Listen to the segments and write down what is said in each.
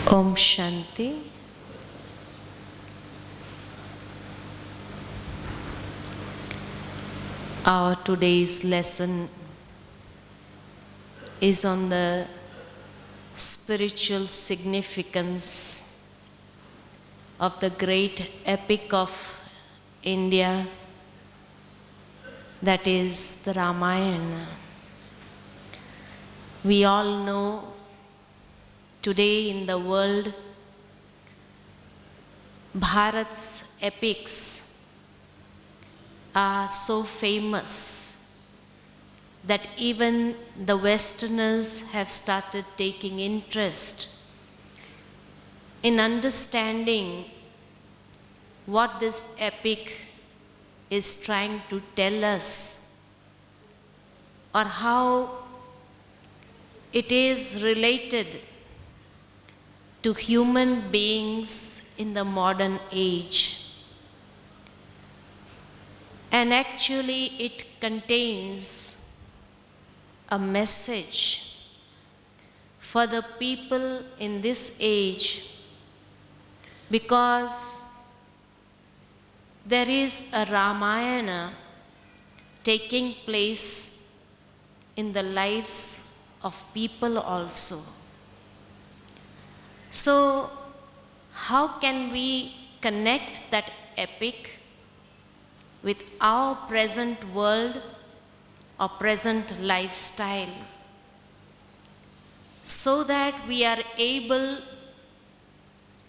Om Shanti. Our today's lesson is on the spiritual significance of the great epic of India, that is the Ramayana. We all know today in the world, Bharat's epics are so famous that even the Westerners have started taking interest in understanding what this epic is trying to tell us, or how it is related to human beings in the modern age. And actually it contains a message for the people in this age, because there is a Ramayana taking place in the lives of people also. So how can we connect that epic with our present world or present lifestyle, so that we are able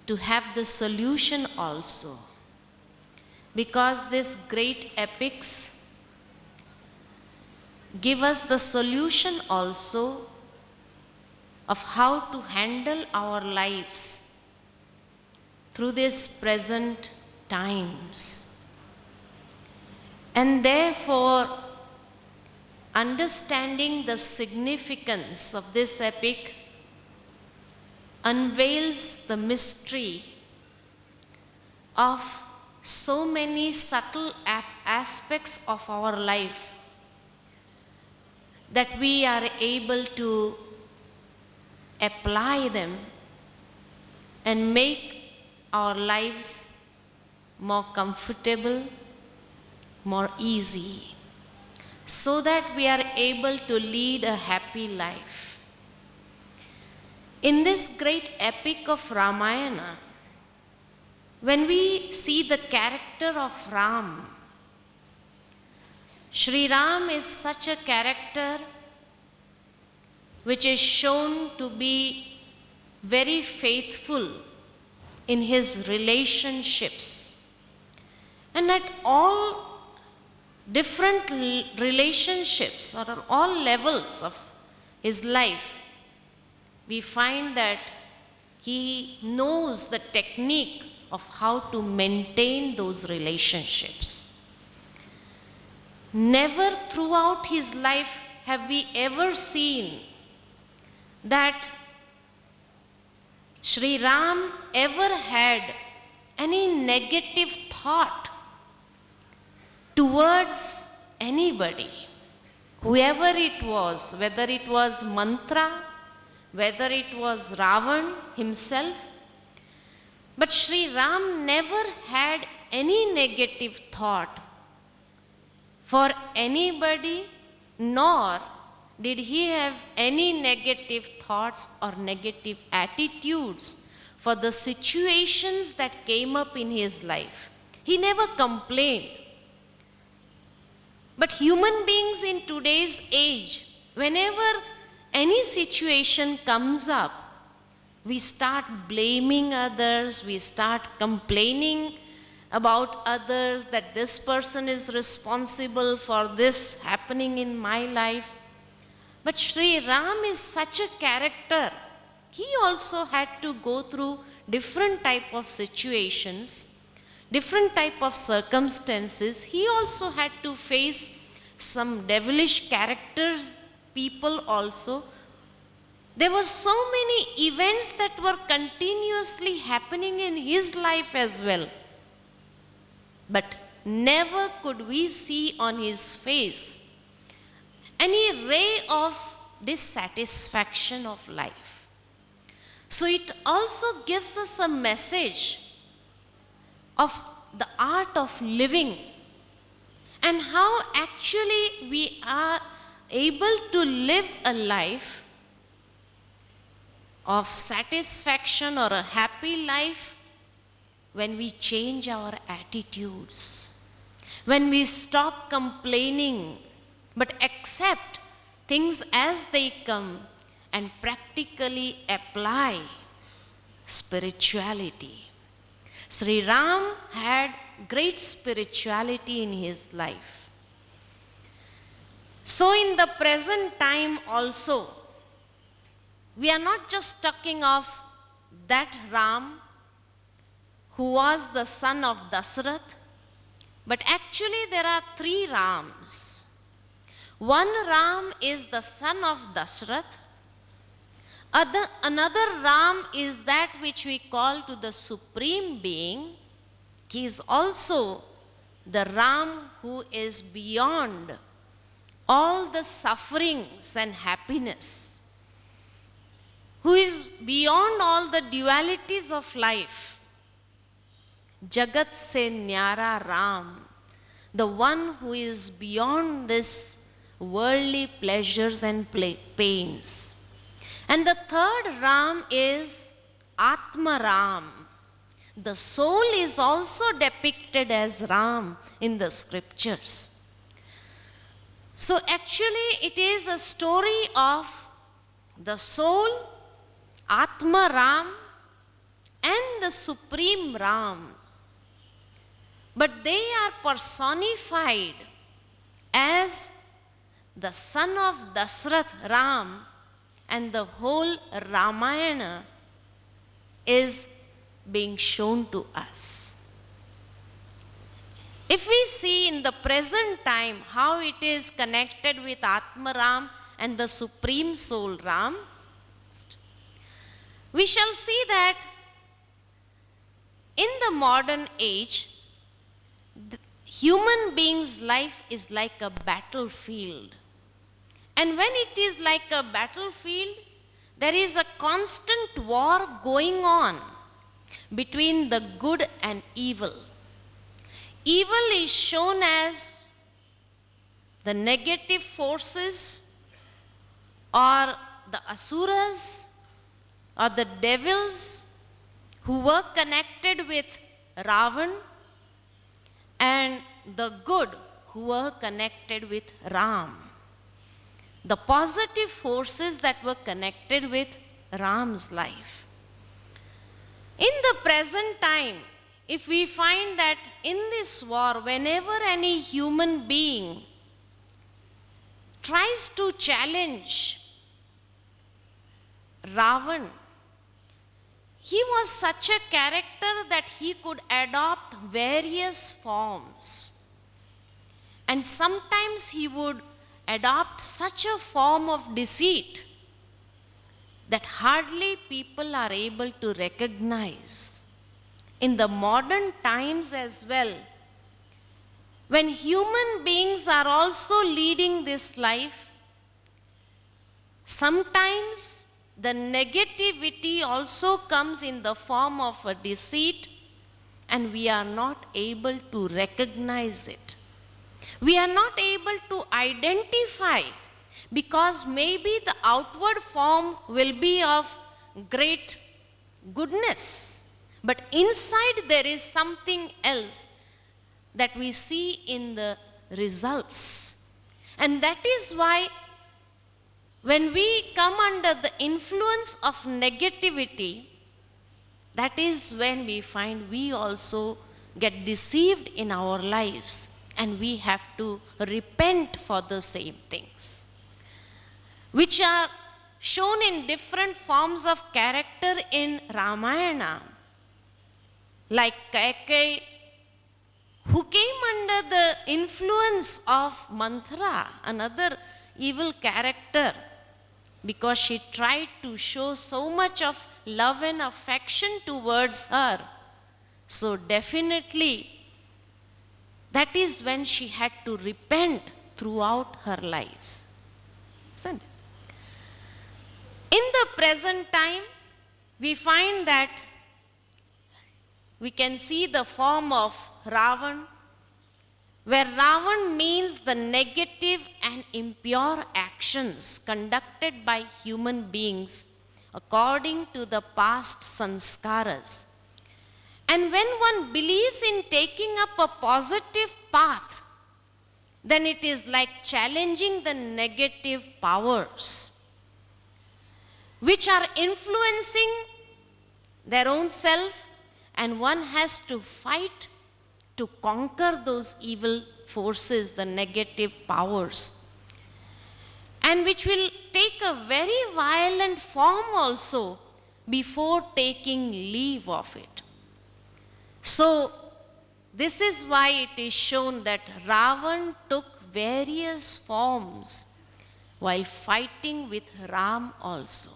to have the solution also? Because these great epics give us the solution also of how to handle our lives through these present times. And therefore, understanding the significance of this epic unveils the mystery of so many subtle aspects of our life, that we are able to apply them and make our lives more comfortable, more easy, so that we are able to lead a happy life. In this great epic of Ramayana, when we see the character of Ram, Sri Ram is such a character which is shown to be very faithful in his relationships. And at all different relationships, or at all levels of his life, we find that he knows the technique of how to maintain those relationships. Never throughout his life have we ever seen that Sri Ram ever had any negative thought towards anybody, whoever it was, whether it was Mantra, whether it was Ravan himself. But Sri Ram never had any negative thought for anybody, nor did he have any negative thoughts or negative attitudes for the situations that came up in his life. He never complained. But human beings in today's age, whenever any situation comes up, we start blaming others, we start complaining about others, that this person is responsible for this happening in my life. But Sri Ram is such a character. He also had to go through different type of situations, different type of circumstances. He also had to face some devilish characters, people also. There were so many events that were continuously happening in his life as well. But never could we see on his face any ray of dissatisfaction of life. So it also gives us a message of the art of living and how actually we are able to live a life of satisfaction or a happy life when we change our attitudes, when we stop complaining but accept things as they come and practically apply spirituality. Sri Ram had great spirituality in his life. So in the present time also, we are not just talking of that Ram who was the son of Dasarath, but actually there are three Rams. One Ram is the son of Dasarath. Another Ram is that which we call to the Supreme Being. He is also the Ram who is beyond all the sufferings and happiness, who is beyond all the dualities of life. Jagat se nyara Ram, the one who is beyond this worldly pleasures and pains. And the third Ram is Atma Ram. The soul is also depicted as Ram in the scriptures. So actually it is a story of the soul, Atma Ram, and the Supreme Ram. But they are personified as the son of Dasarath Ram, and the whole Ramayana is being shown to us. If we see in the present time how it is connected with Atma Ram and the Supreme Soul Ram, we shall see that in the modern age, the human being's life is like a battlefield. And when it is like a battlefield, there is a constant war going on between the good and evil. Evil is shown as the negative forces or the asuras or the devils who were connected with Ravan, and the good who were connected with Ram. The positive forces that were connected with Ram's life. In the present time, if we find that in this war, whenever any human being tries to challenge Ravan, he was such a character that he could adopt various forms. And sometimes he would adopt such a form of deceit that hardly people are able to recognize. In the modern times as well, when human beings are also leading this life, sometimes the negativity also comes in the form of a deceit, and we are not able to recognize it. We are not able to identify, because maybe the outward form will be of great goodness, but inside there is something else that we see in the results. And that is why when we come under the influence of negativity, that is when we find we also get deceived in our lives, and we have to repent for the same things, which are shown in different forms of character in Ramayana. Like Kaikai, who came under the influence of Manthara, another evil character, because she tried to show so much of love and affection towards her. So definitely, that is when she had to repent throughout her lives. Isn't it? In the present time, we find that we can see the form of Ravan, where Ravan means the negative and impure actions conducted by human beings according to the past sanskaras. And when one believes in taking up a positive path, then it is like challenging the negative powers which are influencing their own self, and one has to fight to conquer those evil forces, the negative powers, and which will take a very violent form also before taking leave of it. So, this is why it is shown that Ravan took various forms while fighting with Ram also.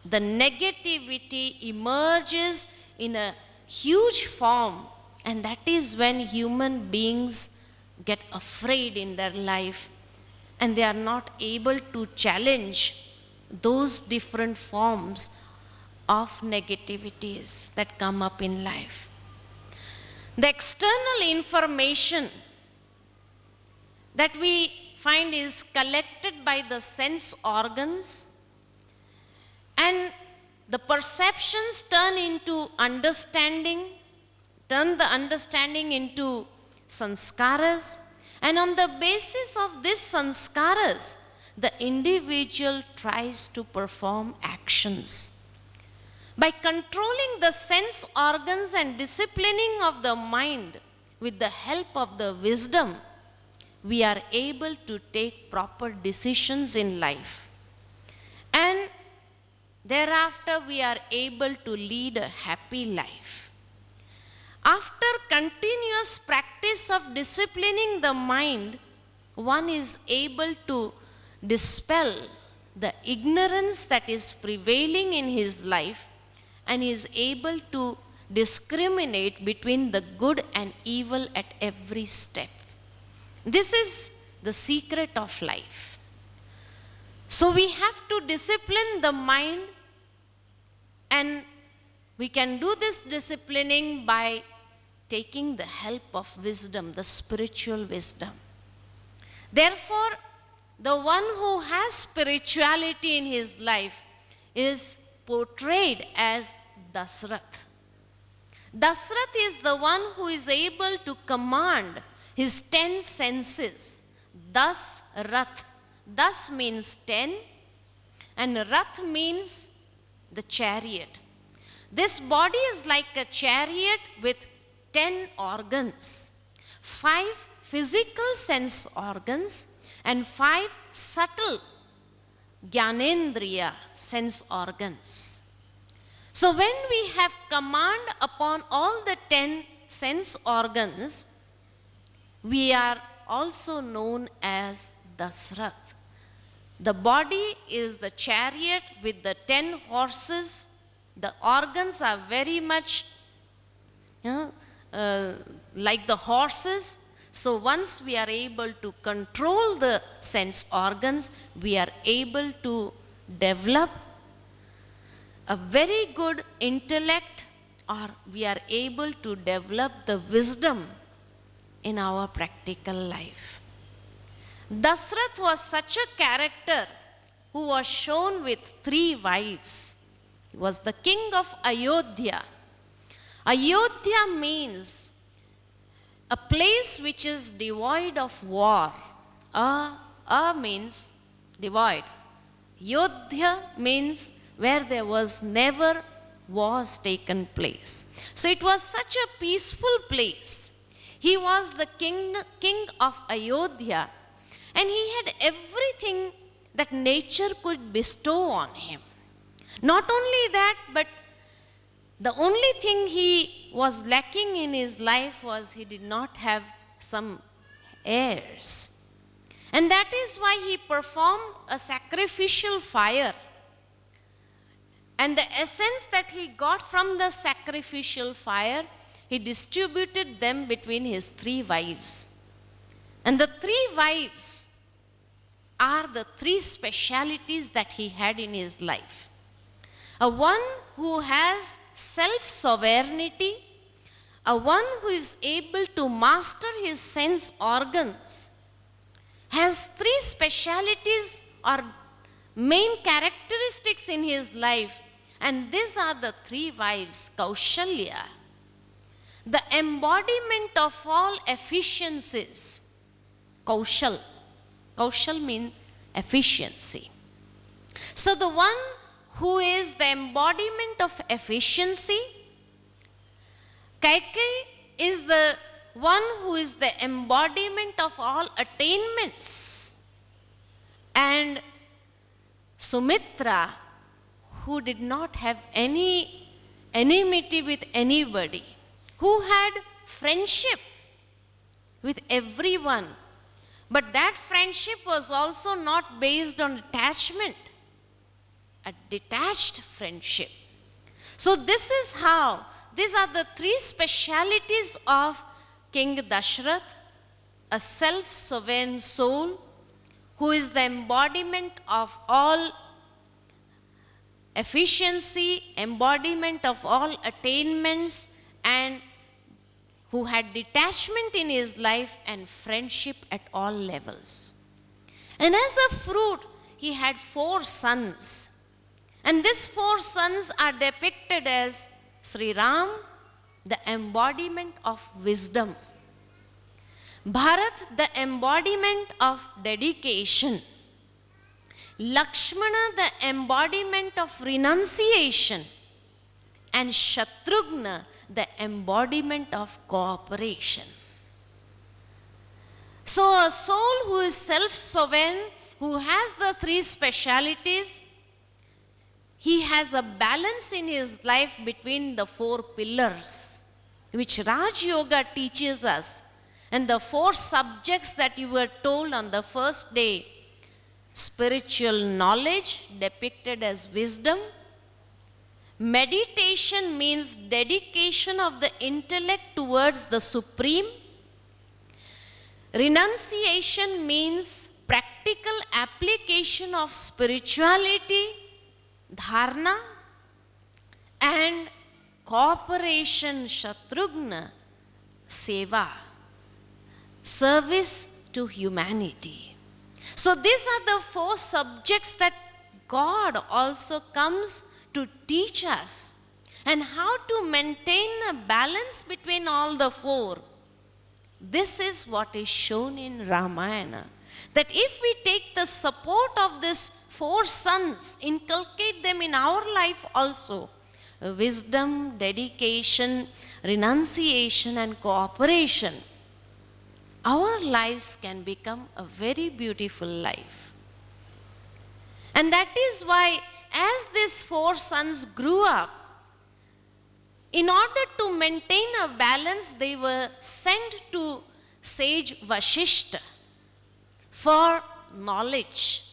The negativity emerges in a huge form, and that is when human beings get afraid in their life and they are not able to challenge those different forms of negativities that come up in life. The external information that we find is collected by the sense organs, and the perceptions turn the understanding into sanskaras, and on the basis of these sanskaras, the individual tries to perform actions. By controlling the sense organs and disciplining of the mind with the help of the wisdom, we are able to take proper decisions in life. And thereafter, we are able to lead a happy life. After continuous practice of disciplining the mind, one is able to dispel the ignorance that is prevailing in his life and is able to discriminate between the good and evil at every step. This is the secret of life. So we have to discipline the mind, and we can do this disciplining by taking the help of wisdom, the spiritual wisdom. Therefore, the one who has spirituality in his life is portrayed as Dasrath. Dasrath is the one who is able to command his 10 senses. Das Rath. Das means 10, and Rath means the chariot. This body is like a chariot with 10 organs, 5 physical sense organs and 5 subtle Gyanendriya sense organs. So when we have command upon all the 10 sense organs, we are also known as Dasrath. The body is the chariot with the 10 horses. The organs are very much like the horses. So once we are able to control the sense organs, we are able to develop a very good intellect, or we are able to develop the wisdom in our practical life. Dasrath was such a character who was shown with 3 wives. He was the king of Ayodhya. Ayodhya means a place which is devoid of war. Means devoid. Yodhya means where there was never wars taken place. So it was such a peaceful place. He was the king of Ayodhya, and he had everything that nature could bestow on him. Not only that, but the only thing he was lacking in his life was he did not have some heirs. And that is why he performed a sacrificial fire. And the essence that he got from the sacrificial fire, he distributed them between his 3 wives. And the 3 wives are the 3 specialities that he had in his life. a one who has self-sovereignty, a one who is able to master his sense organs, has three specialities or main characteristics in his life, and these are the three wives, Kaushalya, the embodiment of all efficiencies. Kaushal means efficiency. So the one who is the embodiment of efficiency, Kaikeyi is the one who is the embodiment of all attainments, and Sumitra, who did not have any enmity with anybody, who had friendship with everyone, but that friendship was also not based on attachment, a detached friendship. So this is how, these are the three specialities of King Dashrath, a self-sovereign soul who is the embodiment of all efficiency, embodiment of all attainments, and who had detachment in his life and friendship at all levels. And as a fruit, he had 4 sons. And these 4 sons are depicted as Sri Ram, the embodiment of wisdom; Bharat, the embodiment of dedication; Lakshmana, the embodiment of renunciation; and Shatrughna, the embodiment of cooperation. So a soul who is self-sovereign, who has the 3 specialities, he has a balance in his life between the 4 pillars, which RajaYoga teaches us, and the 4 subjects that you were told on the first day: spiritual knowledge depicted as wisdom, meditation means dedication of the intellect towards the supreme, renunciation means practical application of spirituality, dharana, and cooperation, Shatrughna, seva, service to humanity. So these are the 4 subjects that God also comes to teach us, and how to maintain a balance between all the 4. This is what is shown in Ramayana, that if we take the support of these 4 sons, inculcate them in our life also, wisdom, dedication, renunciation, and cooperation, our lives can become a very beautiful life. And that is why, as these 4 sons grew up, in order to maintain a balance, they were sent to sage Vashishta for knowledge,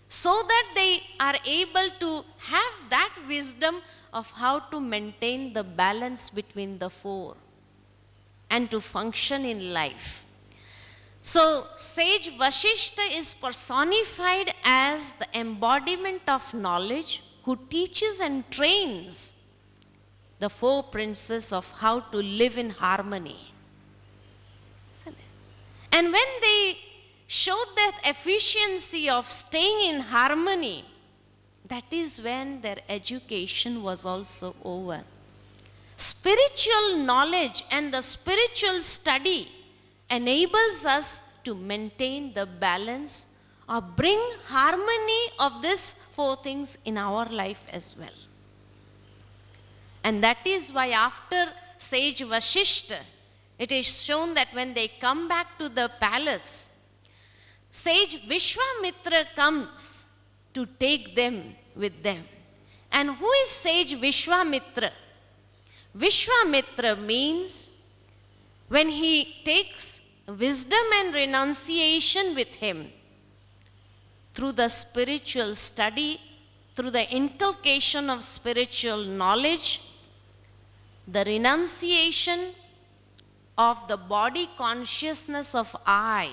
so that they are able to have that wisdom of how to maintain the balance between the 4 and to function in life. So sage Vashishta is personified as the embodiment of knowledge, who teaches and trains the 4 princes of how to live in harmony. And when they showed that efficiency of staying in harmony, that is when their education was also over. Spiritual knowledge and the spiritual study enables us to maintain the balance or bring harmony of these 4 things in our life as well. And that is why after sage Vashishta, it is shown that when they come back to the palace, sage Vishwamitra comes to take them with them. And who is sage Vishwamitra? Vishwamitra means when he takes wisdom and renunciation with him, through the spiritual study, through the inculcation of spiritual knowledge, the renunciation of the body consciousness of I.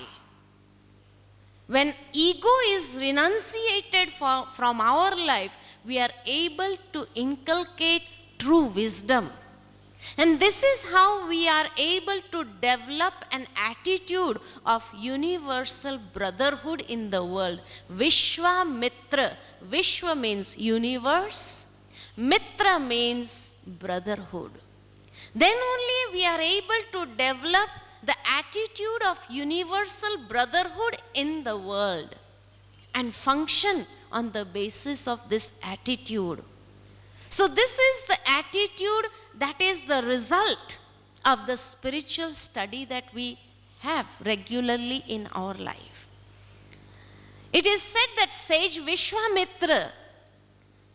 When ego is renunciated from our life, we are able to inculcate true wisdom. And this is how we are able to develop an attitude of universal brotherhood in the world. Vishwa Mitra. Vishwa means universe. Mitra means brotherhood. Then only we are able to develop the attitude of universal brotherhood in the world and function on the basis of this attitude. So this is the attitude that is the result of the spiritual study that we have regularly in our life. It is said that sage Vishwamitra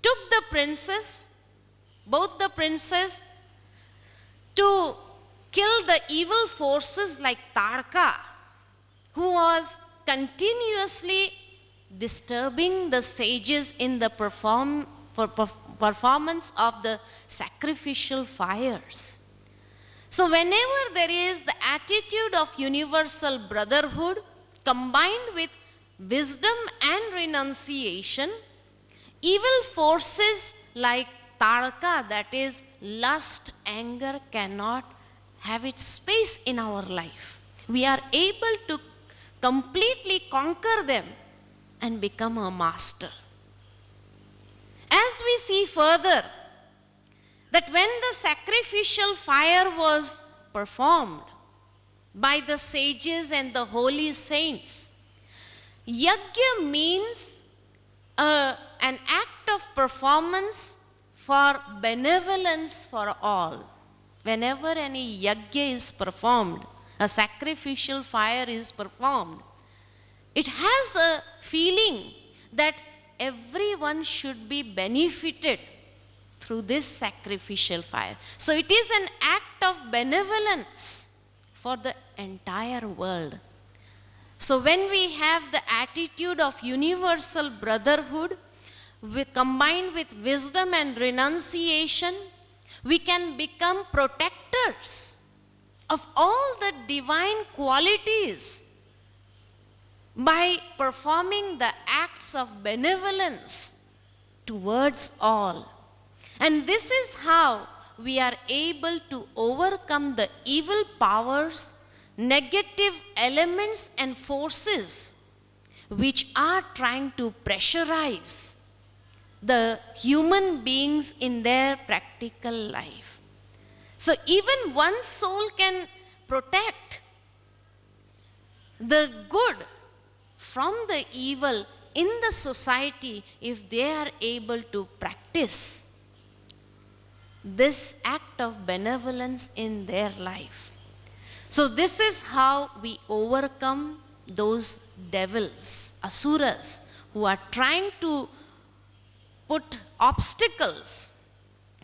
took the princes, both the princes, to kill the evil forces like Tarka, who was continuously disturbing the sages in the performance of the sacrificial fires. So whenever there is the attitude of universal brotherhood combined with wisdom and renunciation, evil forces like Tarka, that is lust, anger, cannot have its space in our life. We are able to completely conquer them and become a master. As we see further, that when the sacrificial fire was performed by the sages and the holy saints, yajna means an act of performance for benevolence for all. Whenever any yajna is performed, a sacrificial fire is performed, it has a feeling that everyone should be benefited through this sacrificial fire. So it is an act of benevolence for the entire world. So when we have the attitude of universal brotherhood combined with wisdom and renunciation, we can become protectors of all the divine qualities by performing the acts of benevolence towards all. And this is how we are able to overcome the evil powers, negative elements and forces which are trying to pressurize the human beings in their practical life. So even one soul can protect the good from the evil in the society if they are able to practice this act of benevolence in their life. So this is how we overcome those devils, asuras, who are trying to put obstacles,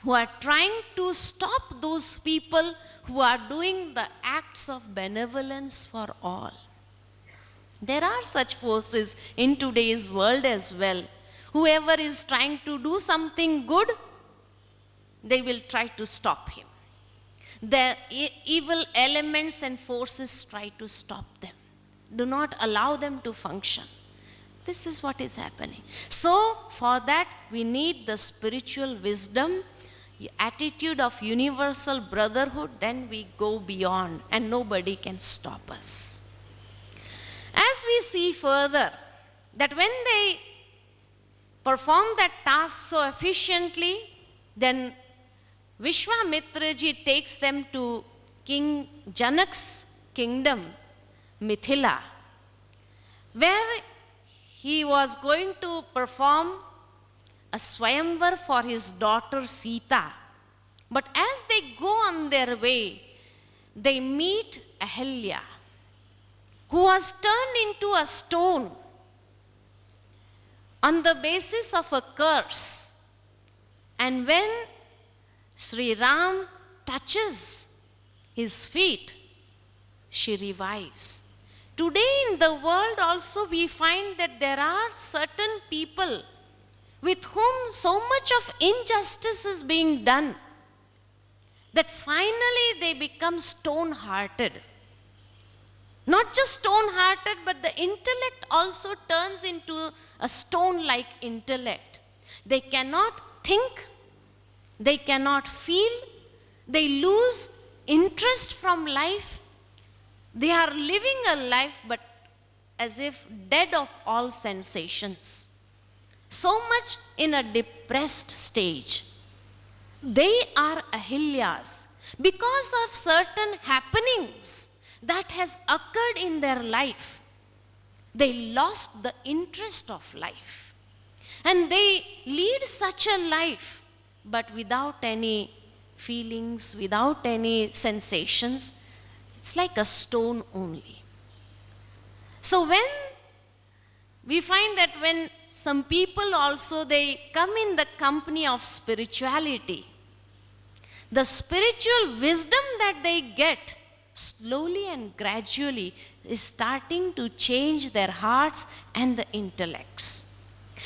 who are trying to stop those people who are doing the acts of benevolence for all. There are such forces in today's world as well. Whoever is trying to do something good, they will try to stop him. The evil elements and forces try to stop them. Do not allow them to function. This is what is happening. So for that we need the spiritual wisdom, attitude of universal brotherhood, then we go beyond and nobody can stop us. As we see further, that when they perform that task so efficiently, then Vishwamitraji takes them to King Janak's kingdom, Mithila, where he was going to perform a swayamvar for his daughter Sita. But as they go on their way, they meet Ahalya, who was turned into a stone on the basis of a curse. And when Sri Ram touches his feet, she revives. Today in the world also we find that there are certain people with whom so much of injustice is being done that finally they become stone-hearted. Not just stone-hearted, but the intellect also turns into a stone-like intellect. They cannot think, they cannot feel, they lose interest from life. They are living a life but as if dead of all sensations. So much in a depressed stage. They are Ahilyas because of certain happenings that has occurred in their life. They lost the interest of life. And they lead such a life, but without any feelings, without any sensations. It's like a stone only. So when we find that when some people also, they come in the company of spirituality, the spiritual wisdom that they get slowly and gradually is starting to change their hearts and the intellects.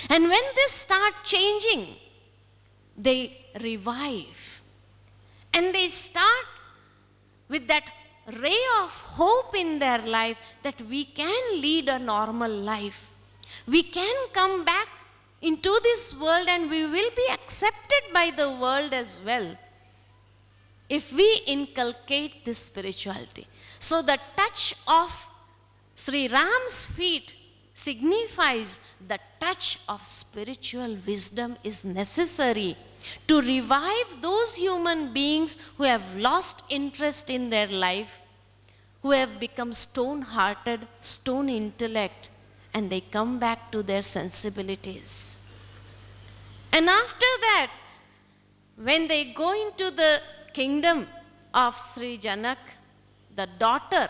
And when they start changing, they revive. And they start with that ray of hope in their life that we can lead a normal life. We can come back into this world and we will be accepted by the world as well if we inculcate this spirituality. So the touch of Sri Ram's feet signifies the touch of spiritual wisdom is necessary to revive those human beings who have lost interest in their life, who have become stone-hearted, stone intellect, and they come back to their sensibilities. And after that, when they go into the kingdom of Sri Janak, the daughter,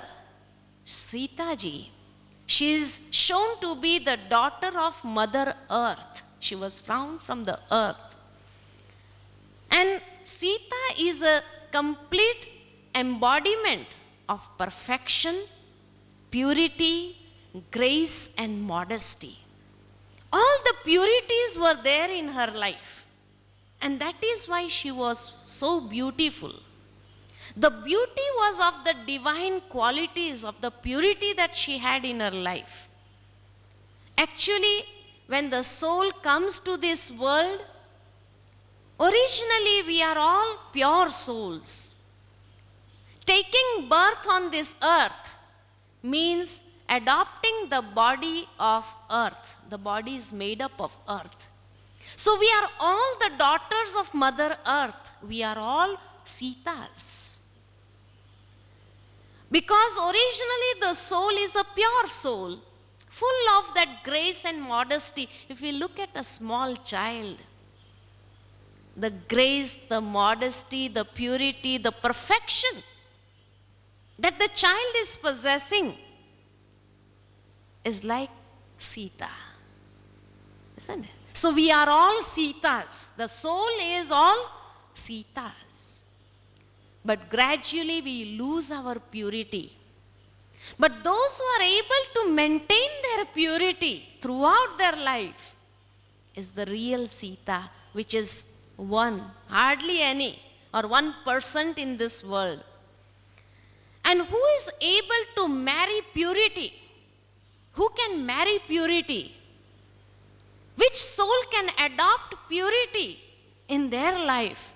Sita ji, she is shown to be the daughter of Mother Earth. She was found from the earth. And Sita is a complete embodiment of perfection, purity, grace, and modesty. All the purities were there in her life. And that is why she was so beautiful. The beauty was of the divine qualities, of the purity that she had in her life. Actually, when the soul comes to this world, originally we are all pure souls. Taking birth on this earth means adopting the body of earth. The body is made up of earth. So we are all the daughters of Mother Earth. We are all Sitas. Because originally the soul is a pure soul, full of that grace and modesty. If we look at a small child, the grace, the modesty, the purity, the perfection that the child is possessing is like Sita, isn't it? So we are all Sitas. The soul is all Sitas. But gradually we lose our purity. But those who are able to maintain their purity throughout their life is the real Sita, which is one, hardly any, or 1% in this world. And who is able to marry purity? Who can marry purity? Which soul can adopt purity in their life?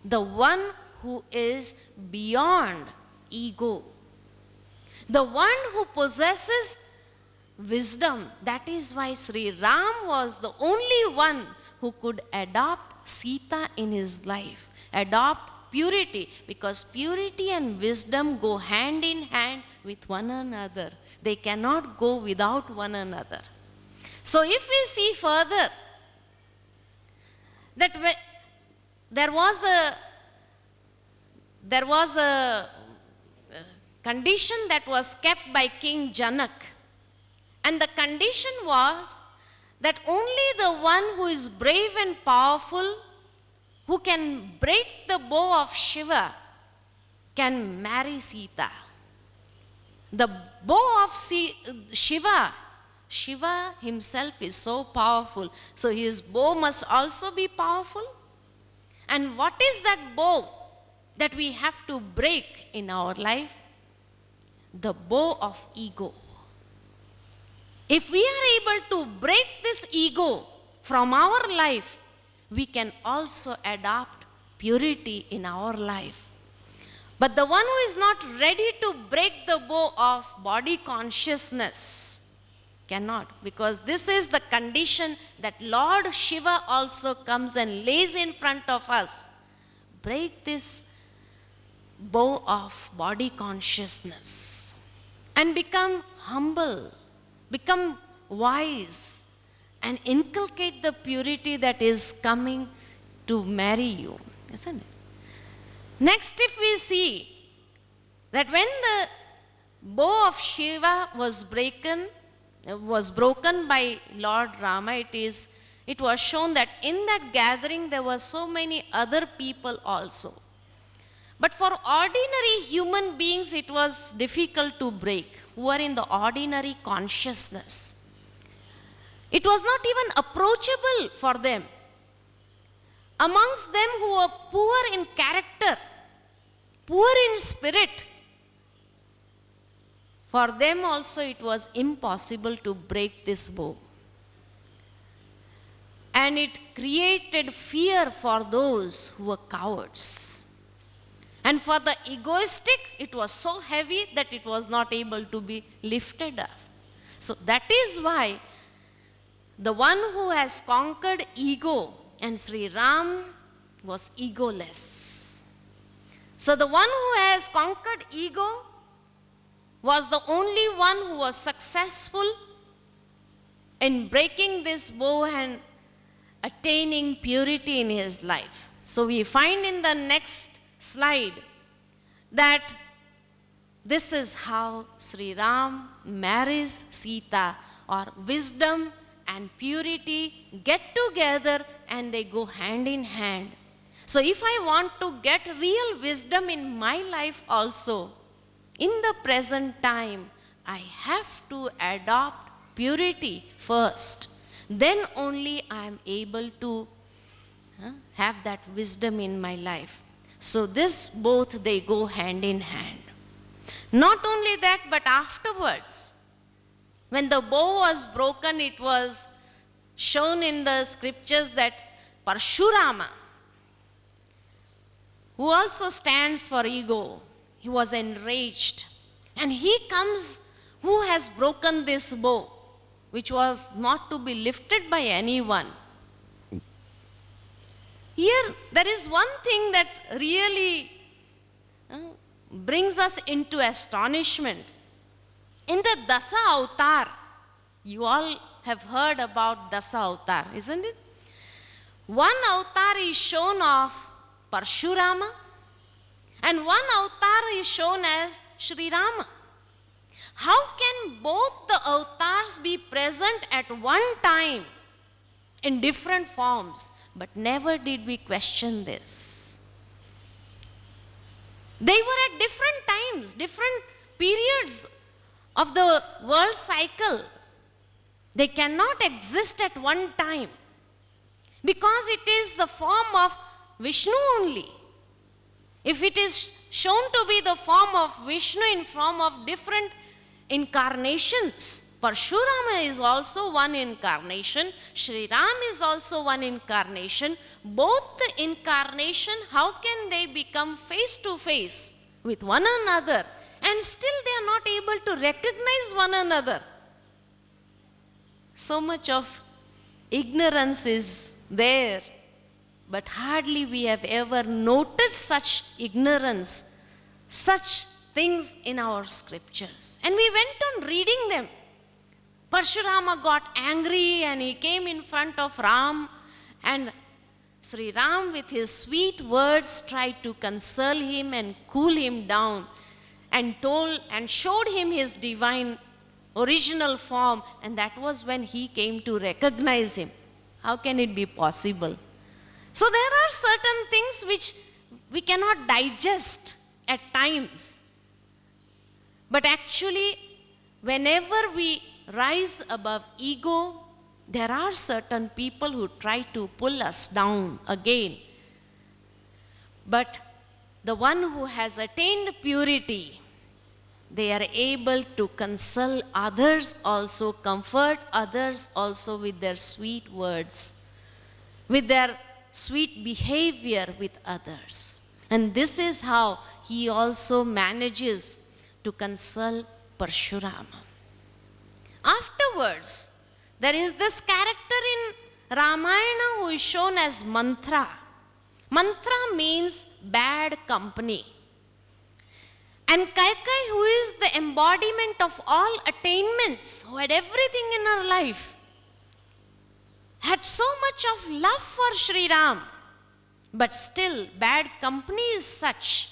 The one who is beyond ego. The one who possesses wisdom. That is why Sri Ram was the only one who could adopt Sita in his life. Adopt purity, because purity and wisdom go hand in hand with one another. They cannot go without one another. So if we see further, that there was a condition that was kept by King Janak. And the condition was that only the one who is brave and powerful, who can break the bow of Shiva, can marry Sita. The bow of Shiva, Shiva himself is so powerful, so his bow must also be powerful. And what is that bow that we have to break in our life? The bow of ego. If we are able to break this ego from our life, we can also adopt purity in our life. But the one who is not ready to break the bow of body consciousness cannot, because this is the condition that Lord Shiva also comes and lays in front of us. Break this bow of body consciousness and become humble, become wise, and inculcate the purity that is coming to marry you, isn't it? Next, if we see that when the bow of Shiva was broken by Lord Rama, it was shown that in that gathering there were so many other people also. But for ordinary human beings, it was difficult to break, who are in the ordinary consciousness. It was not even approachable for them. Amongst them who were poor in character, poor in spirit, for them also it was impossible to break this bow. And it created fear for those who were cowards. And for the egoistic, it was so heavy that it was not able to be lifted up. So that is why the one who has conquered ego, and Sri Ram was egoless. So the one who has conquered ego was the only one who was successful in breaking this bow and attaining purity in his life. So we find in the next slide that this is how Sri Ram marries Sita, or wisdom and purity get together and they go hand in hand. So if I want to get real wisdom in my life also, in the present time, I have to adopt purity first. Then only I am able to have that wisdom in my life. So this both they go hand in hand. Not only that, but afterwards, when the bow was broken, it was shown in the scriptures that Parshurama, who also stands for ego, he was enraged. And he comes who has broken this bow, which was not to be lifted by anyone. Here, there is one thing that really brings us into astonishment. In the Dasa Avatar, you all have heard about Dasa Avatar, isn't it? One avatar is shown of Parshurama, and one avatar is shown as Sri Rama. How can both the avatars be present at one time in different forms? But never did we question this. They were at different times, different periods of the world cycle. They cannot exist at one time, because it is the form of Vishnu only. If it is shown to be the form of Vishnu in form of different incarnations, Parshurama is also one incarnation, Sri Ram is also one incarnation. Both the incarnation, how can they become face to face with one another, and still they are not able to recognize one another? So much of ignorance is there, but hardly we have ever noted such ignorance, such things in our scriptures. And we went on reading them. Parshurama got angry and he came in front of Ram, and Sri Ram with his sweet words tried to console him and cool him down, and showed him his divine original form, and that was when he came to recognize him. How can it be possible? So there are certain things which we cannot digest at times. But actually, whenever we rise above ego, there are certain people who try to pull us down again. But the one who has attained purity, they are able to console others also, comfort others also with their sweet words. with their sweet behavior with others. And this is how he also manages to console Parshurama. Afterwards, there is this character in Ramayana who is shown as Mantra. Mantra means bad company. And Kaikeyi, who is the embodiment of all attainments, who had everything in her life, had so much of love for Sri Ram, but still bad company is such.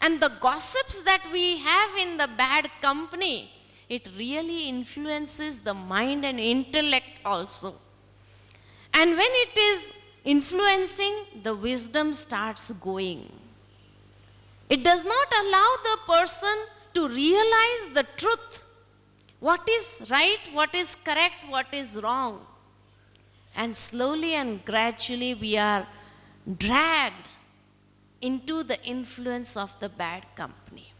And the gossips that we have in the bad company, it really influences the mind and intellect also. And when it is influencing, the wisdom starts going. It does not allow the person to realize the truth. What is right, what is correct, what is wrong. And slowly and gradually we are dragged into the influence of the bad company.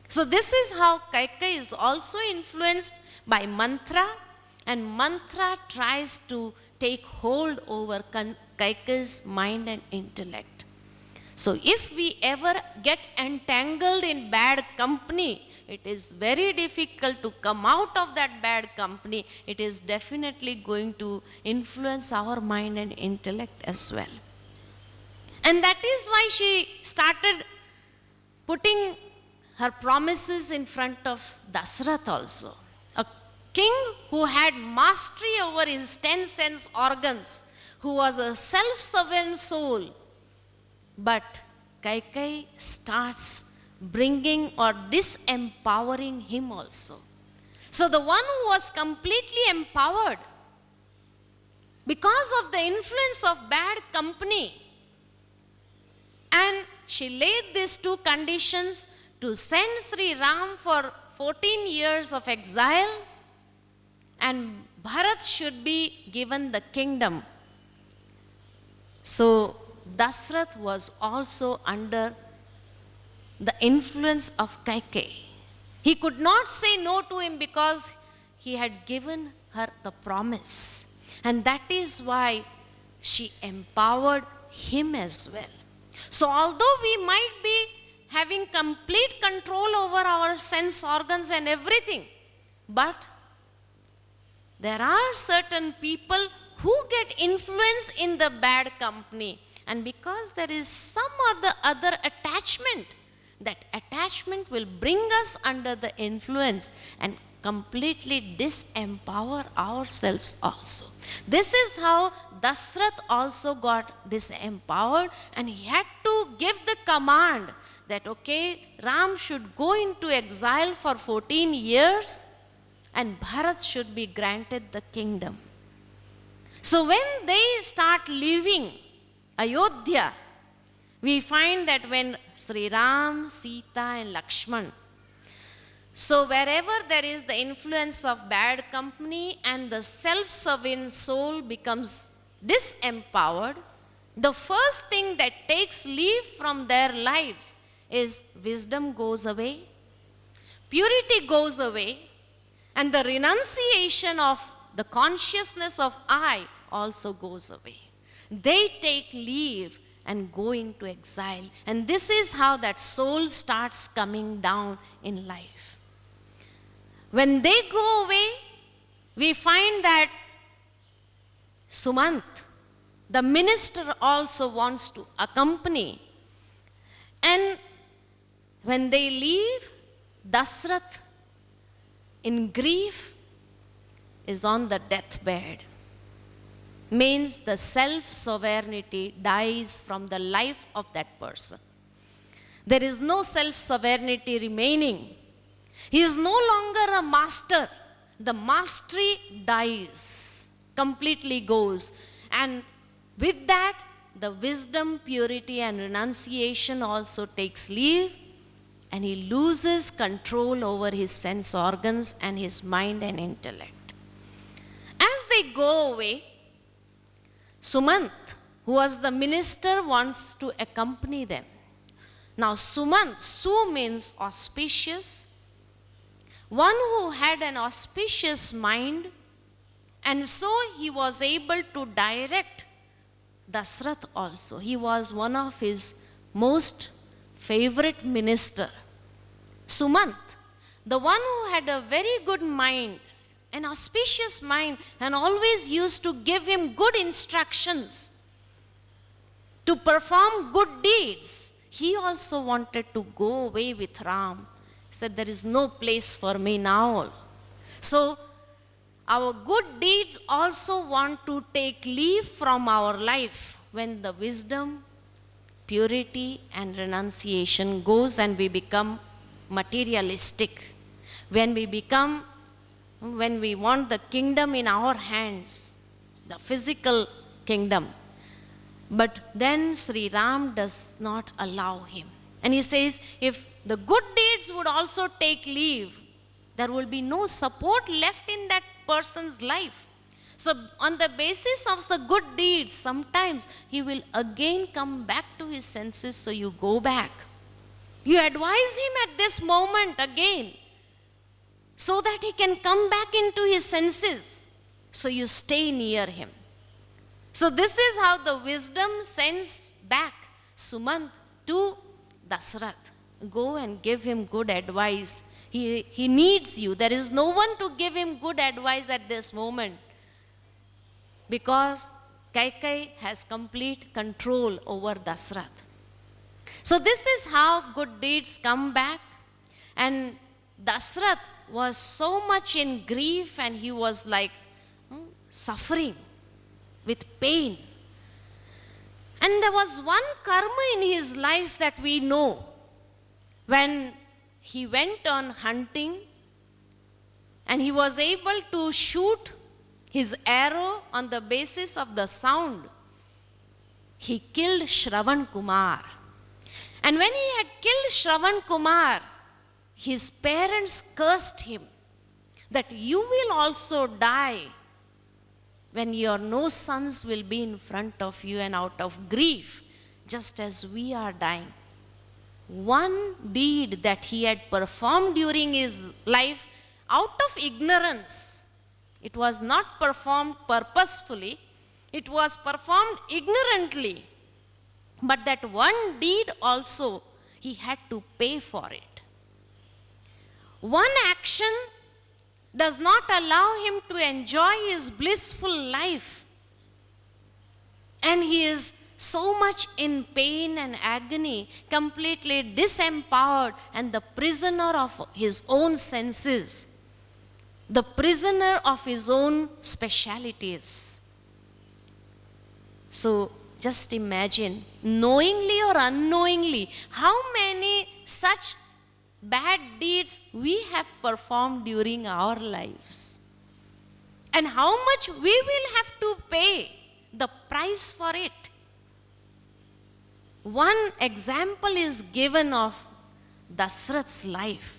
So this is how Kaikeyi is also influenced by mantra, and mantra tries to take hold over Kaikeyi's mind and intellect. So if we ever get entangled in bad company, it is very difficult to come out of that bad company. It is definitely going to influence our mind and intellect as well. And that is why she started putting her promises in front of Dasarath also. A king who had mastery over his 10 sense organs, who was a self-sovereign soul. But Kaikeyi starts bringing or disempowering him also. So the one who was completely empowered, because of the influence of bad company, and she laid these two conditions to send Sri Ram for 14 years of exile, and Bharat should be given the kingdom. So Dasarath was also under the influence of Kaikeyi. He could not say no to him because he had given her the promise. And that is why she empowered him as well. So although we might be having complete control over our sense organs and everything, but there are certain people who get influence in the bad company. And because there is some or the other attachment, that attachment will bring us under the influence and completely disempower ourselves also. This is how Dasarath also got disempowered, and he had to give the command that, okay, Ram should go into exile for 14 years and Bharat should be granted the kingdom. So when they start leaving Ayodhya, we find that when Sri Ram, Sita and Lakshman, so wherever there is the influence of bad company and the self-sovereign soul becomes disempowered, the first thing that takes leave from their life is wisdom goes away, purity goes away, and the renunciation of the consciousness of I also goes away. They take leave and go into exile. And this is how that soul starts coming down in life. When they go away, we find that Sumant, the minister, also wants to accompany. And when they leave, Dasarath, in grief, is on the deathbed. Means the self-sovereignty dies from the life of that person. There is no self-sovereignty remaining. He is no longer a master. The mastery dies, completely goes. And with that, the wisdom, purity and renunciation also takes leave, and he loses control over his sense organs and his mind and intellect. As they go away, Sumant, who was the minister, wants to accompany them. Now Sumant, Su means auspicious, one who had an auspicious mind, and so he was able to direct Dasrath also. He was one of his most favorite minister. Sumant, the one who had a very good mind, an auspicious mind, and always used to give him good instructions to perform good deeds. He also wanted to go away with Ram. He said, there is no place for me now. So, our good deeds also want to take leave from our life when the wisdom, purity and renunciation goes and we become materialistic. When we want the kingdom in our hands, the physical kingdom. But then Sri Ram does not allow him. And he says, if the good deeds would also take leave, there will be no support left in that person's life. So on the basis of the good deeds, sometimes he will again come back to his senses, so you go back. You advise him at this moment again, so that he can come back into his senses. So you stay near him. So this is how the wisdom sends back Sumant to Dasrath. Go and give him good advice. He needs you. There is no one to give him good advice at this moment, because Kaikeyi has complete control over Dasrath. So this is how good deeds come back. And Dasrath was so much in grief, and he was like suffering with pain. And there was one karma in his life that we know. When he went on hunting and he was able to shoot his arrow on the basis of the sound, he killed Shravan Kumar. And when he had killed Shravan Kumar, his parents cursed him that you will also die when your no sons will be in front of you, and out of grief, just as we are dying. One deed that he had performed during his life out of ignorance, it was not performed purposefully, it was performed ignorantly. But that one deed also, he had to pay for it. One action does not allow him to enjoy his blissful life. And he is so much in pain and agony, completely disempowered, and the prisoner of his own senses, the prisoner of his own specialities. So just imagine, knowingly or unknowingly, how many such bad deeds we have performed during our lives, and how much we will have to pay the price for it. One example is given of Dasrath's life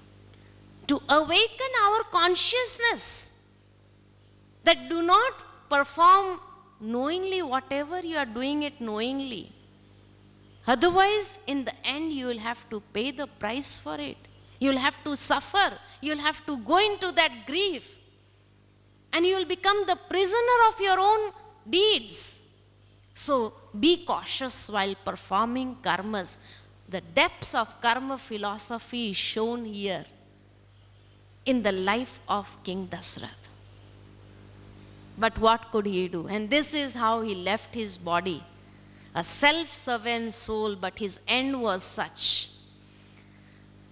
to awaken our consciousness that do not perform knowingly whatever you are doing it knowingly. Otherwise, in the end, you will have to pay the price for it. You will have to suffer. You will have to go into that grief. And you will become the prisoner of your own deeds. So, be cautious while performing karmas. The depths of karma philosophy is shown here in the life of King Dasrath. But what could he do? And this is how he left his body. A self-sovereign soul, but his end was such.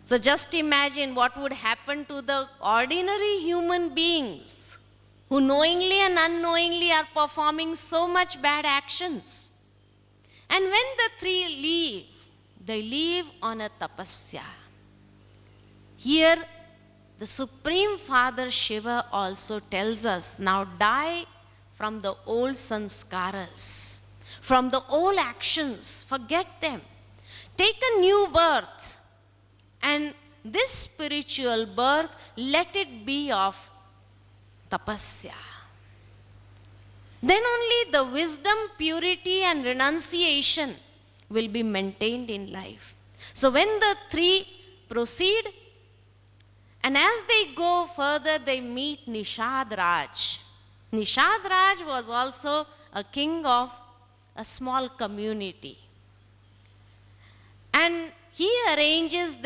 So just imagine what would happen to the ordinary human beings who knowingly and unknowingly are performing so much bad actions. And when the three leave, they leave on a tapasya. Here, the Supreme Father Shiva also tells us, now die from the old sanskaras, from the old actions, forget them. Take a new birth, and this spiritual birth, let it be of tapasya. Then only the wisdom, purity and renunciation will be maintained in life. So when the three proceed, and as they go further, they meet Nishad Raj. Nishad Raj was also a king of a small community. And he arranges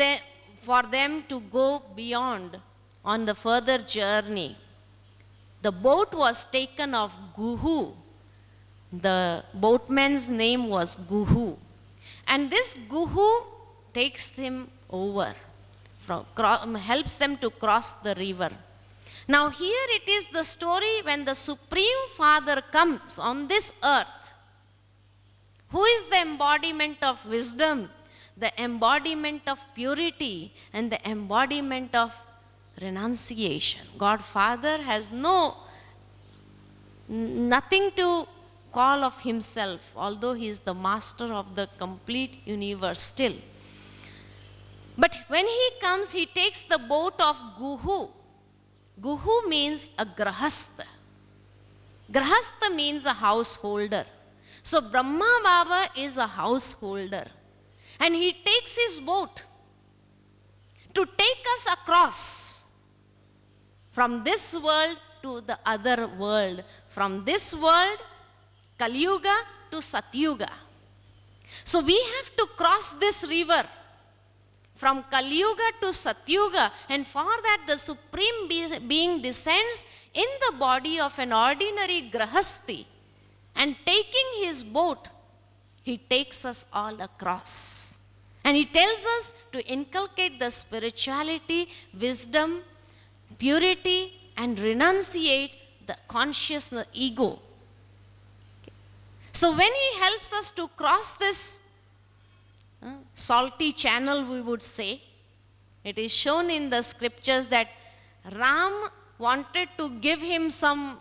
for them to go beyond on the further journey. The boat was taken of Guhu. The boatman's name was Guhu. And this Guhu takes him over, helps them to cross the river. Now here it is the story when the Supreme Father comes on this earth. Who is the embodiment of wisdom, the embodiment of purity, and the embodiment of renunciation? God Father has nothing to call of himself, although he is the master of the complete universe still. But when he comes, he takes the boat of Guhu. Guhu means a grahastha. Grahastha means a householder. So Brahma Baba is a householder. And he takes his boat to take us across from this world to the other world. From this world, Kali Yuga, to Satyuga. So we have to cross this river from Kali Yuga to Satyuga, and for that the Supreme Being descends in the body of an ordinary grahasti, and taking his boat, he takes us all across. And he tells us to inculcate the spirituality, wisdom, purity, and renunciate the consciousness, ego. So when he helps us to cross this salty channel, we would say, it is shown in the scriptures that Ram wanted to give him some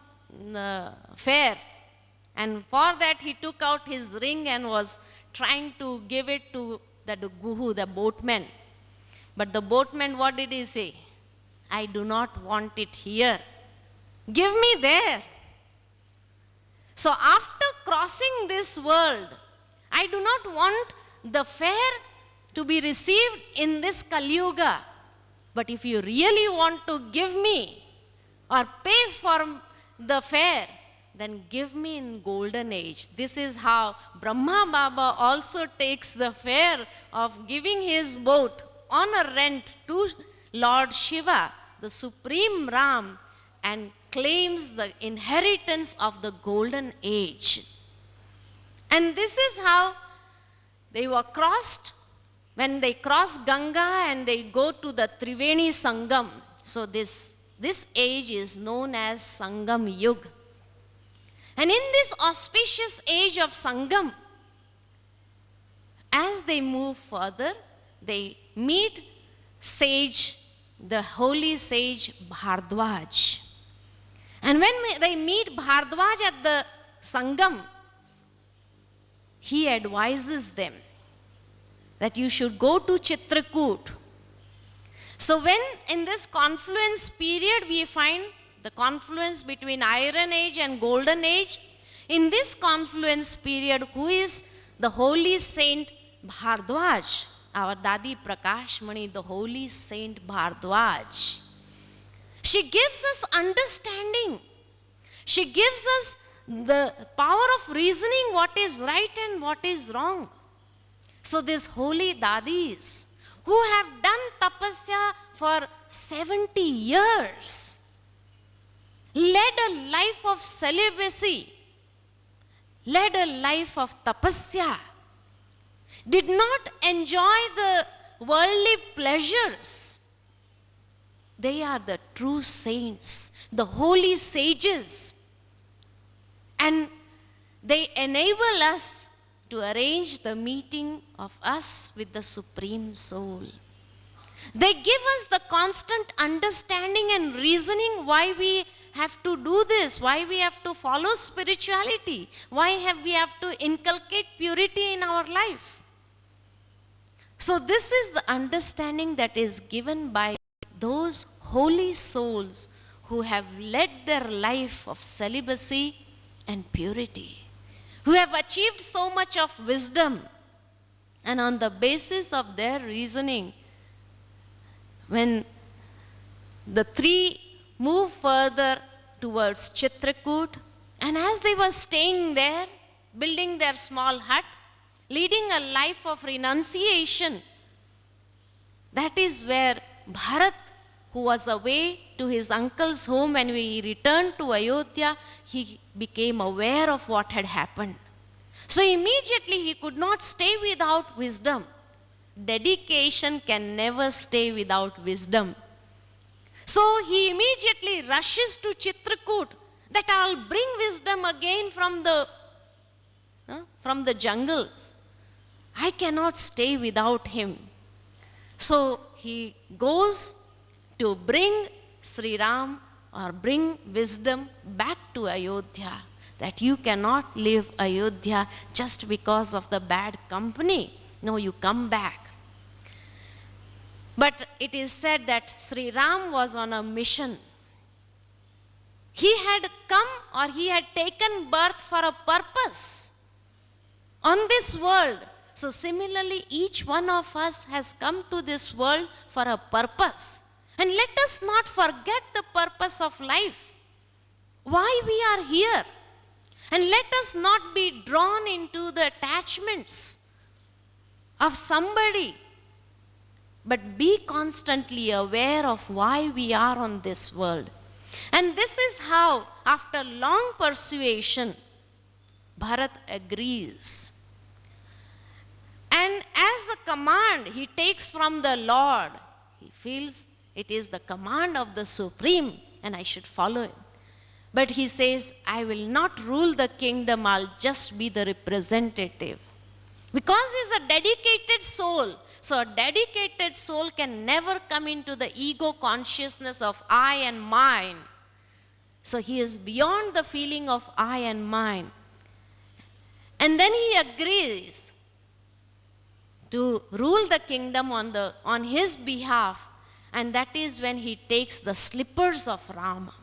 fare, and for that he took out his ring and was trying to give it to the Guhu, the boatman. But the boatman, what did he say? I do not want it here. Give me there. So after crossing this world, I do not want the fare to be received in this Kali Yuga. But if you really want to give me or pay for the fare, then give me in golden age. This is how Brahma Baba also takes the fare of giving his boat on a rent to Lord Shiva, the Supreme Ram, and claims the inheritance of the golden age. And this is how they were crossed when they cross Ganga and they go to the Triveni Sangam. So this age is known as Sangam Yuga. And in this auspicious age of Sangam, as they move further, they meet sage, the holy sage Bhardwaj. And when they meet Bhardwaj at the Sangam, he advises them that you should go to Chitrakoot. So when in this confluence period we find the confluence between Iron Age and Golden Age, in this confluence period, who is the holy saint Bhardwaj, our Dadi Prakashmani, the holy saint Bhardwaj. She gives us understanding. She gives us the power of reasoning what is right and what is wrong. So these holy Dadis who have done tapasya for 70 years, led a life of celibacy, led a life of tapasya, did not enjoy the worldly pleasures. They are the true saints, the holy sages. And they enable us to arrange the meeting of us with the Supreme Soul. They give us the constant understanding and reasoning why we have to do this, why we have to follow spirituality, why we have to inculcate purity in our life. So this is the understanding that is given by those holy souls who have led their life of celibacy and purity, who have achieved so much of wisdom, and on the basis of their reasoning, when the three move further towards Chitrakoot, and as they were staying there, building their small hut, leading a life of renunciation. That is where Bharat, who was away to his uncle's home, when he returned to Ayodhya, he became aware of what had happened. So immediately he could not stay without wisdom. Dedication can never stay without wisdom. So he immediately rushes to Chitrakoot, that I'll bring wisdom again from the jungles. I cannot stay without him. So he goes to bring Sri Ram, or bring wisdom back to Ayodhya, that you cannot leave Ayodhya just because of the bad company. No, you come back. But it is said that Sri Ram was on a mission. He had come, or he had taken birth for a purpose on this world. So similarly, each one of us has come to this world for a purpose. And let us not forget the purpose of life, why we are here. And let us not be drawn into the attachments of somebody, but be constantly aware of why we are on this world. And this is how, after long persuasion, Bharat agrees. And as the command he takes from the Lord, he feels it is the command of the Supreme and I should follow him. But he says, I will not rule the kingdom, I'll just be the representative. Because he's a dedicated soul. So a dedicated soul can never come into the ego consciousness of I and mine. So he is beyond the feeling of I and mine. And then he agrees to rule the kingdom on his behalf. And that is when he takes the slippers of Rama.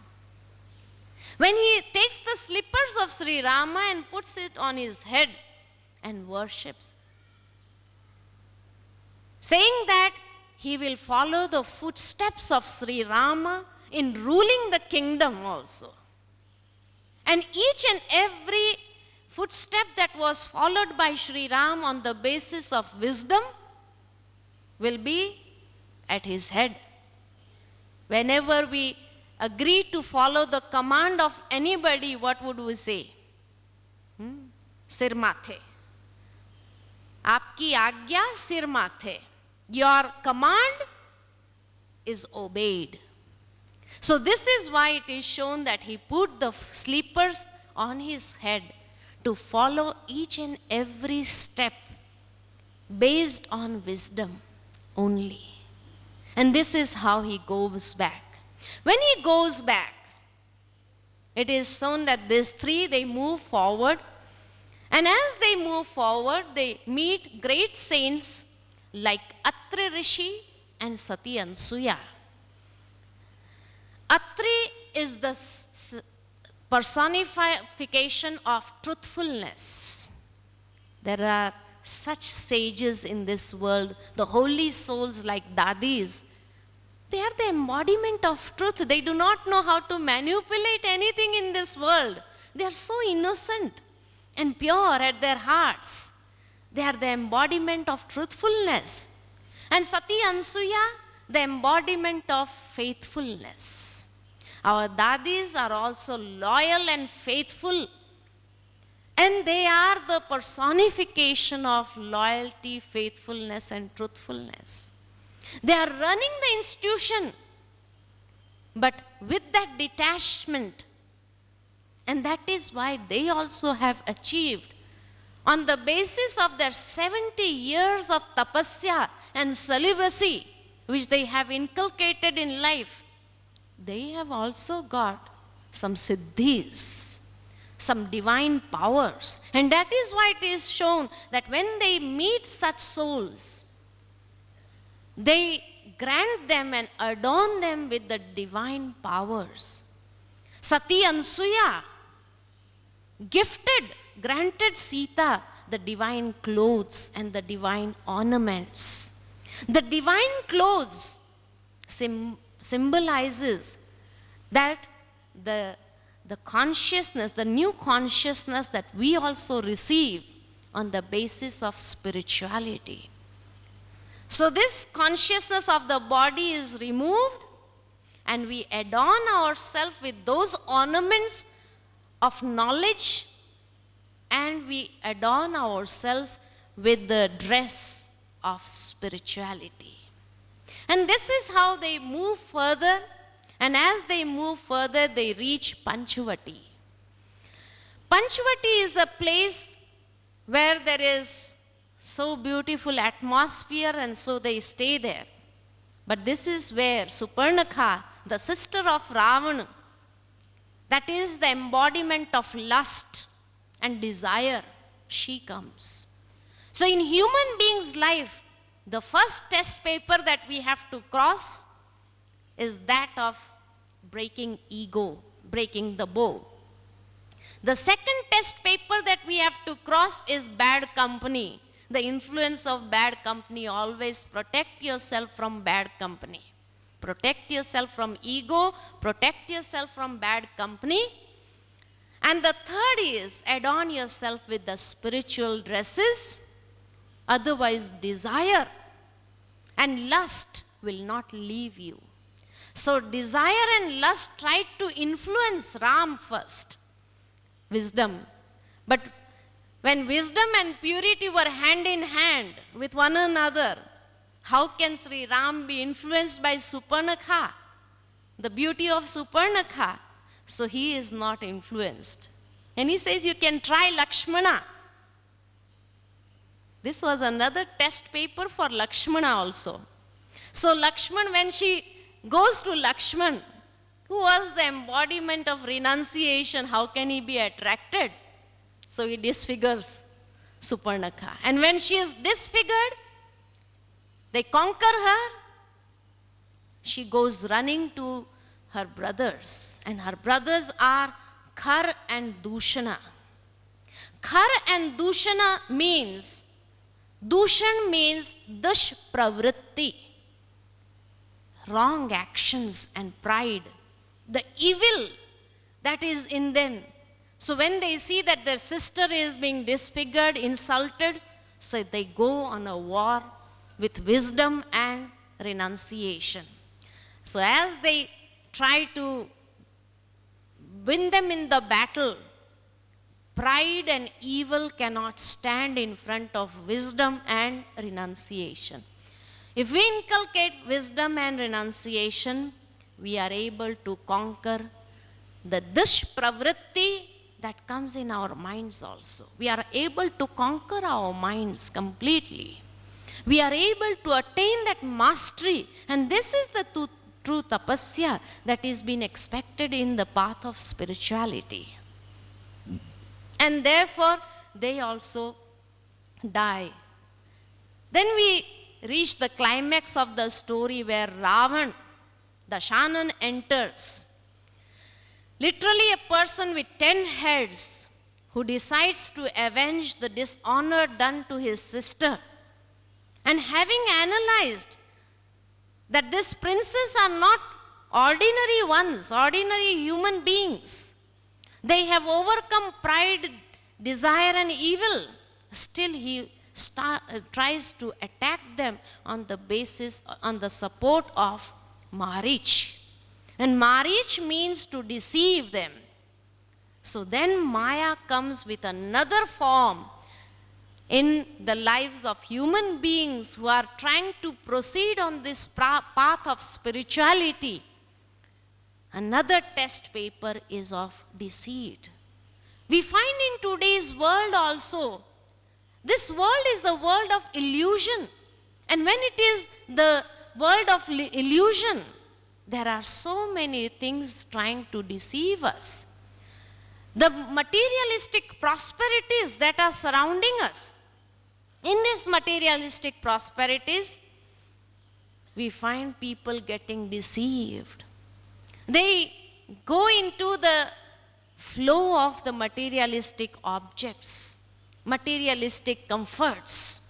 When he takes the slippers of Sri Rama and puts it on his head and worships, saying that he will follow the footsteps of Sri Rama in ruling the kingdom also. And each and every footstep that was followed by Sri Ram on the basis of wisdom will be at his head. Whenever we agree to follow the command of anybody, what would we say? Sir mathe. Aapki agya sir mathe. Your command is obeyed. So this is why it is shown that he put the slippers on his head to follow each and every step based on wisdom only. And this is how he goes back. When he goes back, it is shown that these three, they move forward. And as they move forward, they meet great saints like Atri Rishi and Sati Ansuya. Atri is the personification of truthfulness. There are such sages in this world, the holy souls like Dadis. They are the embodiment of truth. They do not know how to manipulate anything in this world. They are so innocent and pure at their hearts. They are the embodiment of truthfulness. And Sati Ansuya, the embodiment of faithfulness. Our Dadis are also loyal and faithful. And they are the personification of loyalty, faithfulness, and truthfulness. They are running the institution, but with that detachment. And that is why they also have achieved, on the basis of their 70 years of tapasya and celibacy, which they have inculcated in life, they have also got some siddhis, some divine powers. And that is why it is shown that when they meet such souls, they grant them and adorn them with the divine powers. Sati Ansuya granted Sita the divine clothes and the divine ornaments. The divine clothes symbolizes that the the consciousness, the new consciousness that we also receive on the basis of spirituality. So this consciousness of the body is removed, and we adorn ourselves with those ornaments of knowledge, and we adorn ourselves with the dress of spirituality. And this is how they move further, and as they move further, they reach Panchavati. Panchavati is a place where there is so beautiful atmosphere, and so they stay there. But this is where Suparnakha, the sister of Ravana, that is the embodiment of lust and desire, she comes. So in human being's life, the first test paper that we have to cross is that of breaking ego, breaking the bow. The second test paper that we have to cross is bad company. The influence of bad company. Always protect yourself from bad company. Protect yourself from ego, protect yourself from bad company. And the third is adorn yourself with the spiritual dresses, otherwise desire and lust will not leave you. So desire and lust tried to influence Ram first, wisdom. But when wisdom and purity were hand in hand with one another, how can Sri Ram be influenced by Suparnakha, the beauty of Suparnakha? So he is not influenced. And he says, you can try Lakshmana. This was another test paper for Lakshmana also. So Lakshman, when she goes to Lakshman, who was the embodiment of renunciation, how can he be attracted? So he disfigures Suparnakha. And when she is disfigured, they conquer her. She goes running to her brothers. And her brothers are Khar and Dushana. Khar and Dushana means, Dushan means Dush Pravritti, wrong actions and pride, the evil that is in them. So when they see that their sister is being disfigured, insulted, so they go on a war with wisdom and renunciation. So as they try to win them in the battle, pride and evil cannot stand in front of wisdom and renunciation. If we inculcate wisdom and renunciation, we are able to conquer the Dush Pravritti that comes in our minds also. We are able to conquer our minds completely. We are able to attain that mastery, and this is the true tapasya that is being expected in the path of spirituality. And therefore, they also die. Then we reach the climax of the story where Ravan, the Shanan, enters. Literally a person with 10 heads who decides to avenge the dishonor done to his sister. And having analyzed that these princes are not ordinary ones, ordinary human beings, they have overcome pride, desire and evil, still he tries to attack them on the basis, on the support of Marich. And Marich means to deceive them. So then Maya comes with another form in the lives of human beings who are trying to proceed on this path of spirituality. Another test paper is of deceit. We find in today's world also, this world is the world of illusion. And when it is the world of illusion, there are so many things trying to deceive us. The materialistic prosperities that are surrounding us, in these materialistic prosperities, we find people getting deceived. They go into the flow of the materialistic objects, materialistic comforts.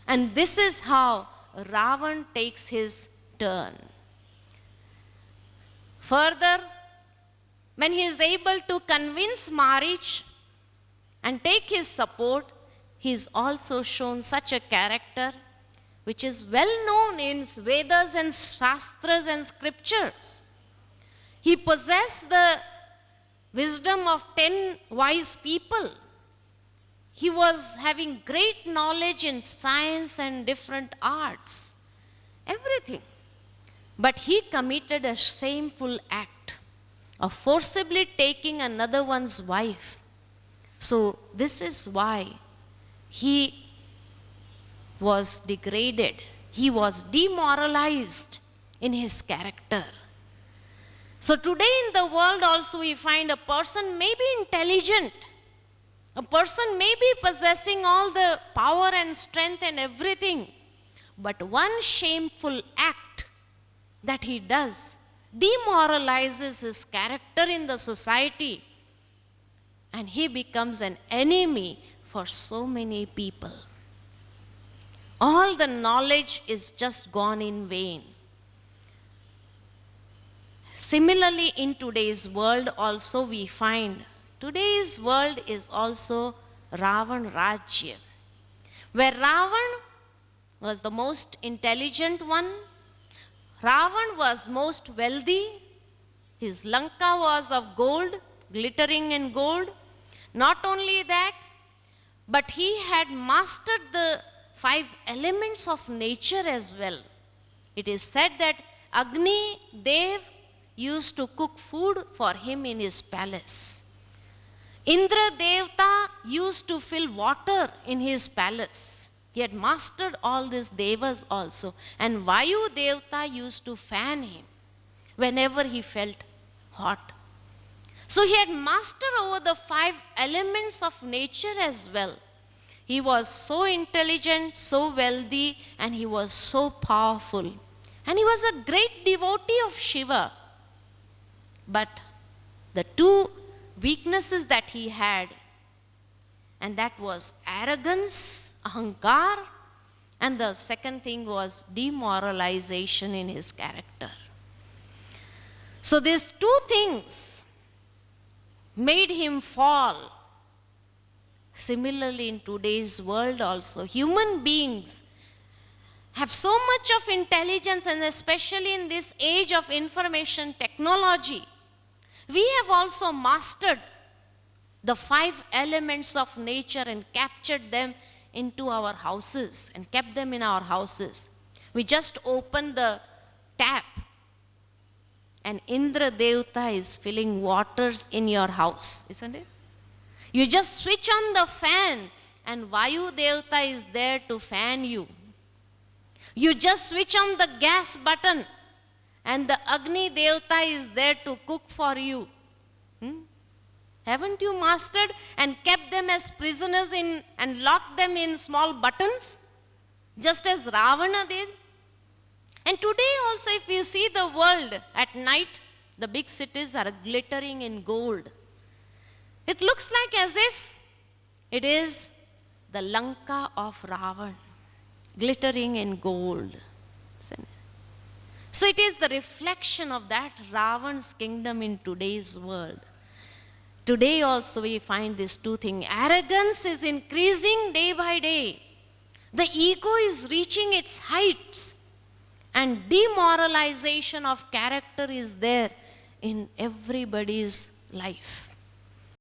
And this is how Ravan takes his turn. Further, when he is able to convince Marich and take his support, he is also shown such a character which is well known in Vedas and Shastras and scriptures. He possessed the wisdom of 10 wise people. He was having great knowledge in science and different arts, everything. But he committed a shameful act of forcibly taking another one's wife. So this is why he was degraded. He was demoralized in his character. So today in the world also we find a person may be intelligent, a person may be possessing all the power and strength and everything, but one shameful act that he does demoralizes his character in the society, and he becomes an enemy for so many people. All the knowledge is just gone in vain. Similarly, in today's world also we find, today's world is also Ravan Rajya, where Ravan was the most intelligent one, Ravan was most wealthy, his Lanka was of gold, glittering in gold. Not only that, but he had mastered the 5 elements of nature as well. It is said that Agni Dev used to cook food for him in his palace. Indra Devta used to fill water in his palace. He had mastered all these devas also. And Vayu Devta used to fan him whenever he felt hot. So he had mastered over the 5 elements of nature as well. He was so intelligent, so wealthy, and he was so powerful. And he was a great devotee of Shiva. But the 2 weaknesses that he had, and that was arrogance, ahankar, and the second thing was demoralization in his character. So these 2 things made him fall. Similarly, in today's world also, human beings have so much of intelligence, and especially in this age of information technology, we have also mastered the 5 elements of nature and captured them into our houses and kept them in our houses. We just open the tap and Indra Devta is filling waters in your house, isn't it? You just switch on the fan and Vayu Devta is there to fan you. You just switch on the gas button and the Agni Devta is there to cook for you. Haven't you mastered and kept them as prisoners and locked them in small buttons? Just as Ravana did. And today also, if you see the world at night, the big cities are glittering in gold. It looks like as if it is the Lanka of Ravan, glittering in gold. So it is the reflection of that Ravan's kingdom in today's world. Today also we find these 2 things. Arrogance is increasing day by day. The ego is reaching its heights. And demoralization of character is there in everybody's life.